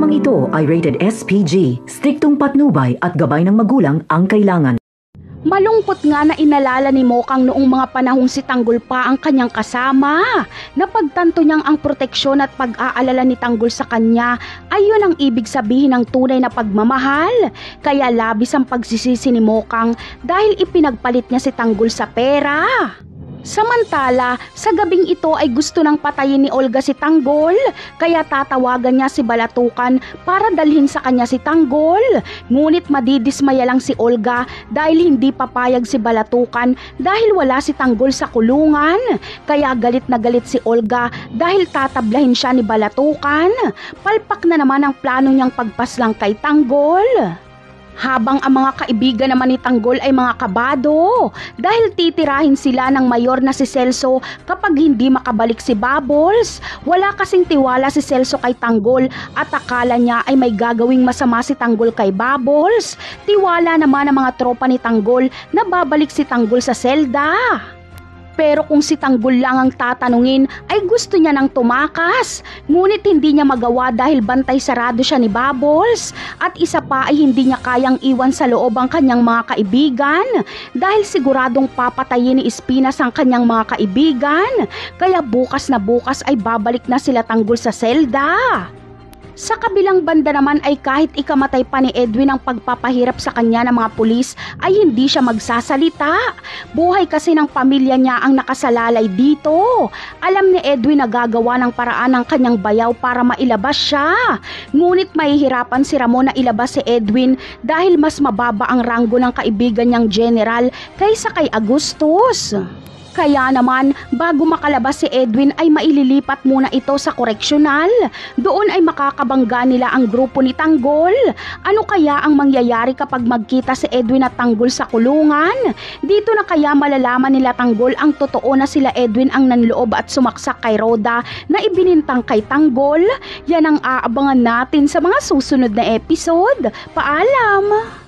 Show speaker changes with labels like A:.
A: Programang ito ay rated SPG, striktong patnubay at gabay ng magulang ang kailangan.
B: Malungkot nga na inalala ni Mokang noong mga panahong si Tanggol pa ang kanyang kasama. Napagtanto niyang ang proteksyon at pag-aalala ni Tanggol sa kanya ay yun ang ibig sabihin ng tunay na pagmamahal. Kaya labis ang pagsisisi ni Mokang dahil ipinagpalit niya si Tanggol sa pera. Samantala, sa gabing ito ay gusto nang patayin ni Olga si Tanggol, kaya tatawagan niya si Balatukan para dalhin sa kanya si Tanggol. Ngunit madidismaya lang si Olga dahil hindi papayag si Balatukan dahil wala si Tanggol sa kulungan. Kaya galit na galit si Olga dahil tatablahin siya ni Balatukan. Palpak na naman ang plano niyang pagpaslang kay Tanggol. Habang ang mga kaibigan naman ni Tanggol ay mga kabado dahil titirahin sila ng mayor na si Celso kapag hindi makabalik si Bubbles. Wala kasing tiwala si Celso kay Tanggol at akala niya ay may gagawing masama si Tanggol kay Bubbles. Tiwala naman ang mga tropa ni Tanggol na babalik si Tanggol sa selda. Pero kung si Tanggol lang ang tatanungin ay gusto niya nang tumakas. Ngunit hindi niya magawa dahil bantay sarado siya ni Bubbles. At isa pa ay hindi niya kayang iwan sa loob ang kanyang mga kaibigan. Dahil siguradong papatayin ni Espinas ang kanyang mga kaibigan. Kaya bukas na bukas ay babalik na sila Tanggol sa selda. Sa kabilang banda naman ay kahit ikamatay pa ni Edwin ang pagpapahirap sa kanya ng mga pulis ay hindi siya magsasalita. Buhay kasi ng pamilya niya ang nakasalalay dito. Alam ni Edwin na gagawa ng paraan ng kanyang bayaw para mailabas siya. Ngunit mahihirapan si Ramon na ilabas si Edwin dahil mas mababa ang ranggo ng kaibigan niyang general kaysa kay Agustus. Kaya naman, bago makalabas si Edwin ay maililipat muna ito sa koreksyonal. Doon ay makakabangga nila ang grupo ni Tanggol. Ano kaya ang mangyayari kapag magkita si Edwin at Tanggol sa kulungan? Dito na kaya malalaman nila Tanggol ang totoo na sila Edwin ang nanloob at sumaksak kay Rhoda na ibinintang kay Tanggol? Yan ang aabangan natin sa mga susunod na episode. Paalam!